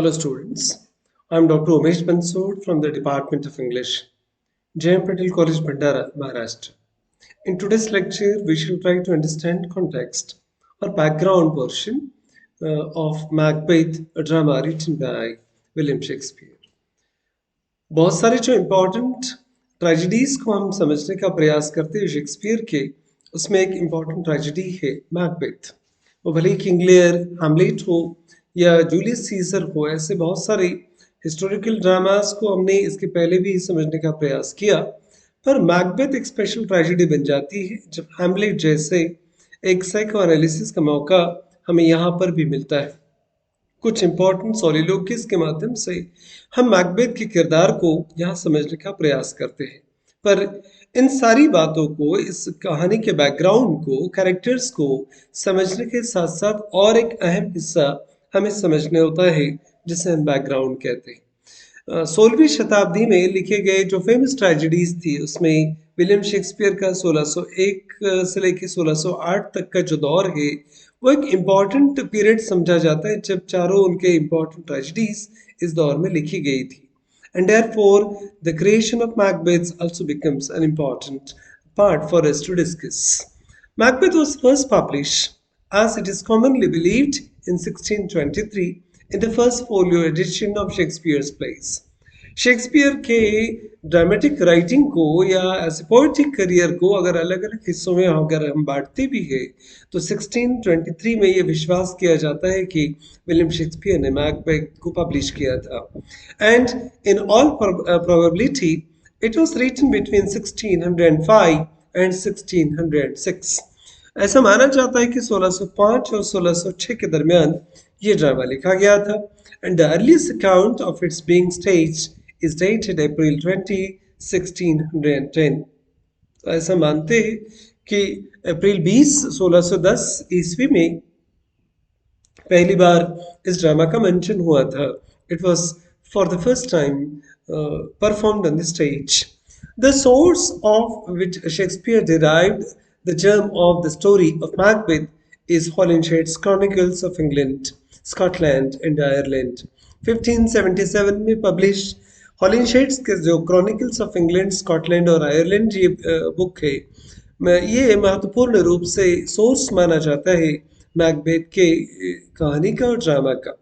Hello students, I am Dr. Umesh Bansod from the Department of English, J.M. Patel College, Bhandara, Maharashtra. In today's lecture, we shall try to understand context or background portion of Macbeth, a drama written by William Shakespeare. बहुत सारे जो important tragedies को हम समझने का प्रयास करते हैं शेक्सपियर के, उसमें एक इम्पोर्टेंट ट्रेजेडी है मैकबेथ। वो भले ही किंग लियर, हैमलेट हो या जूलियस सीजर हो, ऐसे बहुत सारे हिस्टोरिकल ड्रामास को हमने इसके पहले भी समझने का प्रयास किया, पर मैकबेथ एक स्पेशल ट्रेजेडी बन जाती है जब हैमलेट जैसे एक साइको एनालिसिस का मौका हमें यहाँ पर भी मिलता है। कुछ इंपॉर्टेंट सोलिलोक्विज के माध्यम से हम मैकबेथ के किरदार को यहाँ समझने का प्रयास करते हैं, पर इन सारी बातों को, इस कहानी के बैकग्राउंड को, कैरेक्टर्स को समझने के साथ साथ और एक अहम हिस्सा हमें समझने होता है जिसे हम बैकग्राउंड कहते हैं। 16वीं शताब्दी में लिखे गए जो फेमस ट्रेजेडीज थी उसमें विलियम शेक्सपियर का 1601 से लेकर 1608 तक का जो दौर है वो एक इम्पॉर्टेंट पीरियड समझा जाता है जब चारों उनके इम्पॉर्टेंट ट्रेजेडीज इस दौर में लिखी गई थी। And therefore, the creation of Macbeth also becomes an important part for us to discuss. Macbeth was first published, as it is commonly believed, in 1623 in the first folio edition of Shakespeare's plays. Shakespeare के dramatic writing को या ऐसे poetic career को अगर अलग अलग हिस्सों में अगर हम बांटते भी हैं तो 1623 में ये विश्वास किया जाता है कि विलियम शेक्सपियर ने मैकबेथ को पब्लिश किया था। And in all probability it was written between 1605 and 1606। ऐसा माना जाता है कि 1605 और 1606 के दरमियान ये ड्रामा लिखा गया था। And the earliest account of its being staged is dated April 20, 1610. तो ऐसा मानते हैं कि अप्रैल 20, 1610 ईस्वी में पहली बार इस ड्रामा का मेंशन हुआ था। It was for the first time performed on the stage. The source of which Shakespeare derived the germ of the story of Macbeth is Holinshed's Chronicles of England, Scotland and Ireland. 1577 में published हॉलिनशेड्स के जो chronicles of England, Scotland और Ireland ये book है, ये महत्वपूर्ण रूप से सोर्स माना जाता है मैकबेथ के कहानी का और ड्रामा का।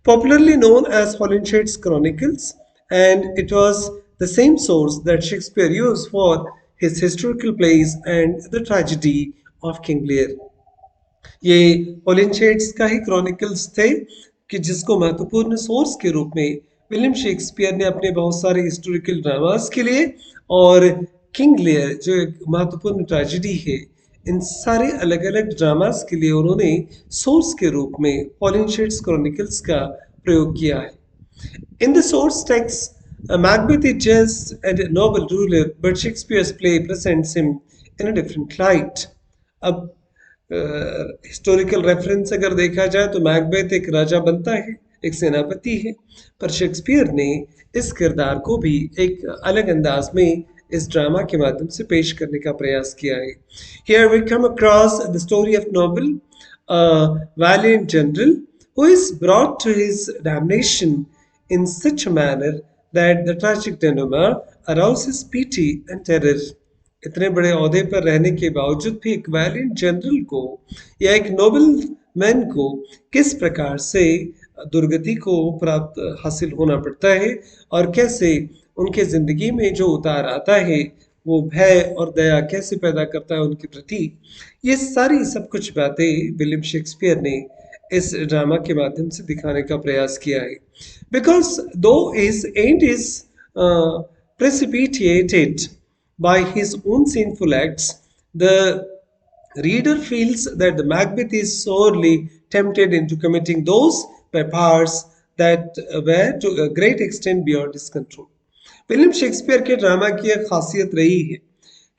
Popularly known as Holinshed's Chronicles, and it was the same source that Shakespeare used for his historical plays and the tragedy of King Lear. ये हॉलिनशेड्स का ही क्रॉनिकल्स थे कि जिसको महत्वपूर्ण सोर्स के रूप में विलियम शेक्सपियर ने अपने बहुत सारे हिस्टोरिकल ड्रामास के लिए और किंग लियर जो एक महत्वपूर्ण ट्रेजेडी है, इन सारे अलग अलग ड्रामास के लिए उन्होंने सोर्स के रूप में हॉलिनशेड्स क्रॉनिकल्स का प्रयोग किया है। In the source text Macbeth is just a noble ruler, but Shakespeare's play presents him in a different light. अब हिस्टोरिकल रेफरेंस अगर देखा जाए तो मैकबेथ एक राजा बनता है, एक सेनापति है, पर शेक्सपियर ने इस किरदार को भी एक अलग अंदाज में इस ड्रामा के माध्यम से पेश करने का प्रयास किया है। Here we come across the story of noble, a valiant general who is brought to his damnation in such a manner that the tragic denouement arouses pity and terror. इतने बड़े ओहदे पर रहने के बावजूद भी एक वैलियंट जनरल को या एक नोबल मैन को किस प्रकार से दुर्गति को प्राप्त हासिल होना पड़ता है और कैसे उनके जिंदगी में जो उतार आता है वो भय और दया कैसे पैदा करता है उनके प्रति, ये सारी सब कुछ बातें विलियम शेक्सपियर ने इस ड्रामा के माध्यम से दिखाने का प्रयास किया है। बिकॉज दो his and is precipitated by his own sinful acts, the reader feels that the Macbeth is sorely tempted into committing those by powers that were to a great extent beyond his control. William Shakespeare के drama की एक खासियत रही है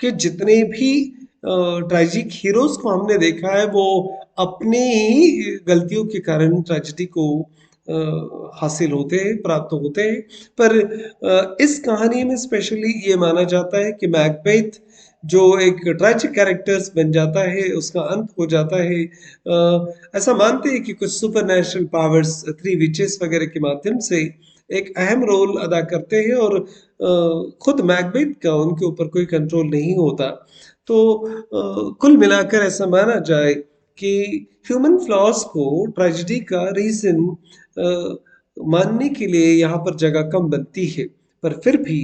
कि जितने भी tragic heroes को हमने देखा है वो अपनी ही गलतियों के कारण ट्रेजेडी को हासिल होते हैं, प्राप्त होते हैं, पर इस कहानी में स्पेशली ये माना जाता है कि मैकबेथ जो एक ट्रेजिक कैरेक्टर्स बन जाता है, उसका अंत हो जाता है। ऐसा मानते हैं कि कुछ super natural powers three witches वगैरह के माध्यम से एक अहम रोल अदा करते हैं और खुद मैकबेथ का उनके ऊपर कोई कंट्रोल नहीं होता। तो कुल मिलाकर ऐसा माना जाए कि ह्यूमन फ्लॉज को ट्रेजेडी का रीजन मानने के लिए यहाँ पर जगह कम बनती है। पर फिर भी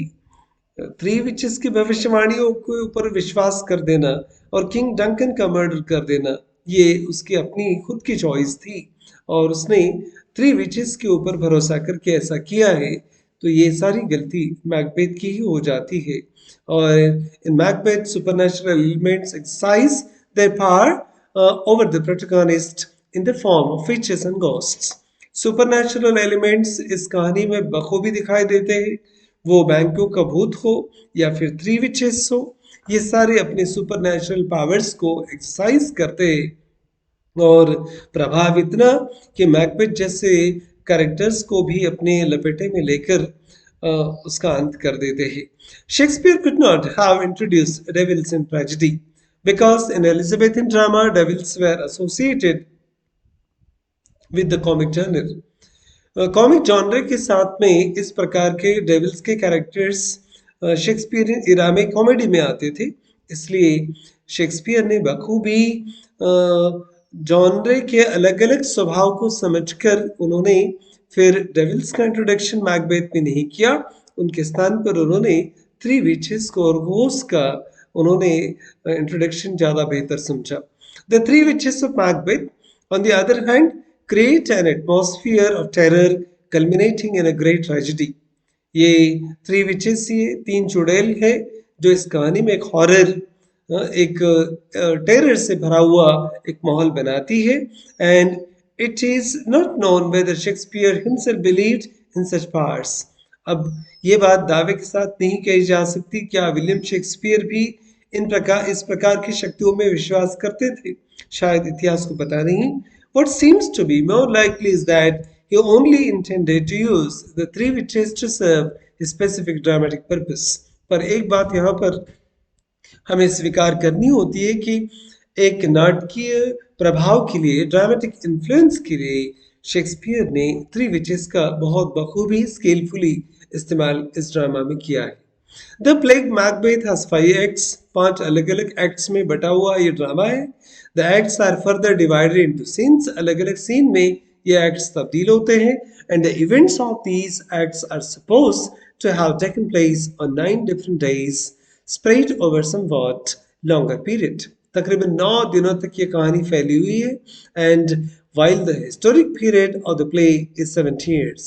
थ्री विचेस की भविष्यवाणियों के ऊपर विश्वास कर देना और किंग डंकन का मर्डर कर देना, ये उसकी अपनी खुद की चॉइस थी और उसने थ्री विचेस के ऊपर भरोसा करके ऐसा किया है। तो ये सारी गलती मैकबेथ की ही हो जाती है। और इन Macbeth supernatural elements exercise their power over the protagonist in the form of witches and ghosts. Supernatural elements इस कहानी में बखूबी दिखाई देते हैं, वो बैंकों का भूत हो या फिर थ्री विचेस हो, ये सारे अपने सुपर नेचुरल पावर्स को एक्सरसाइज करते हैं और प्रभाव इतना कि मैकबेथ जैसे कैरेक्टर्स को भी अपने लपेटे में लेकर उसका अंत कर देते हैं। Shakespeare could not have introduced devils in tragedy because in Elizabethan drama devils were associated with the comic genre। Comic genre के साथ में इस प्रकार के डेविल्स के कैरेक्टर्स शेक्सपियरियन इरा में कॉमेडी में आते थे। इसलिए शेक्सपियर ने बखूबी जॉनर के अलग अलग स्वभाव को समझकर उन्होंने फिर डेविल्स का इंट्रोडक्शन मैकबेथ में नहीं किया। उनके स्थान पर उन्होंने थ्री विचेस को और घोस्ट का उन्होंने इंट्रोडक्शन ज़्यादा बेहतर समझा। The three witches of Macbeth on the other hand create an atmosphere of terror culminating in a great tragedy। ये थ्री विचेस, ये तीन चुड़ैल है जो इस कहानी में एक हॉरर, एक टेरर से भरा हुआ एक माहौल बनाती है। And it is not known whether Shakespeare himself believed in such parts. अब ये बात दावे के साथ नहीं कही जा सकती क्या विलियम शेक्सपियर भी इस प्रकार की शक्तियों में विश्वास करते थे, शायद इतिहास को पता नहीं। What seems to be more likely is that he only intended to use the three witches to serve a specific dramatic purpose। पर एक बात यहाँ पर हमें स्वीकार करनी होती है कि एक नाटकीय प्रभाव के लिए, ड्रामेटिक इन्फ्लुएंस के लिए शेक्सपियर ने थ्री विचेस का बहुत बखूबी स्केलफुली इस्तेमाल इस ड्रामा में किया है। The plague Macbeth has 5 acts. 5 अलग अलग एक्ट्स में बटा हुआ ये ड्रामा है। The acts are further divided into scenes. अलग अलग सीन में ये एक्ट्स तब्दील होते हैं। And the events of these acts are suppose to have taken place on 9 different days spread over somewhat longer period. तकरीबन 9 दिनों तक ये कहानी फैली हुई है। And while the historic period of the play is 70 years।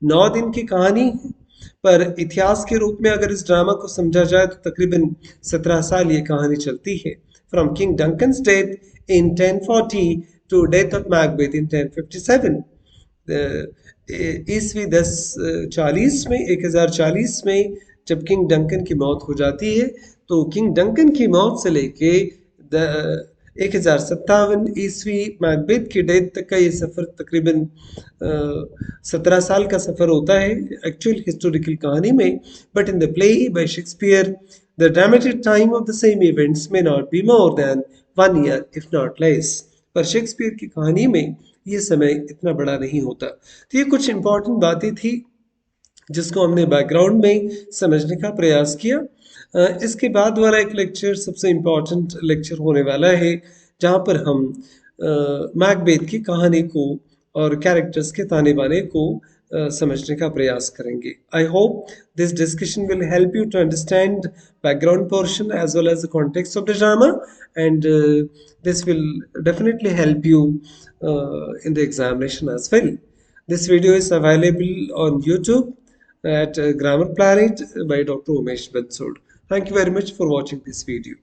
9 दिन की कहानी है, पर इतिहास के रूप में अगर इस ड्रामा को समझा जाए तो तकरीबन 17 साल ये कहानी चलती है। From King Duncan's death in 1040 to death of Macbeth in 1057। ईस्वी 1040 में 1040 में जब किंग डंकन की मौत हो जाती है, तो किंग डंकन की मौत से लेके 1057 ईस्वी मैकबेथ की डेथ तक का ये सफ़र तकरीबन 17 साल का सफ़र होता है एक्चुअल हिस्टोरिकल कहानी में। But in the play by Shakespeare the dramatic time of the same events may not be more than 1 year if not less. पर शेक्सपियर की कहानी में ये समय इतना बड़ा नहीं होता। तो ये कुछ इंपॉर्टेंट बातें थी जिसको हमने बैकग्राउंड में समझने का प्रयास किया। इसके बाद वाला एक लेक्चर सबसे इम्पोर्टेंट लेक्चर होने वाला है जहाँ पर हम मैकबेथ की कहानी को और कैरेक्टर्स के ताने बाने को समझने का प्रयास करेंगे। I hope this discussion will help you to understand background portion as well as the context of the drama and this will definitely help you in the examination as well. This video is available on YouTube at Grammar Planet by Dr. Umesh Bansod. Thank you very much for watching this video.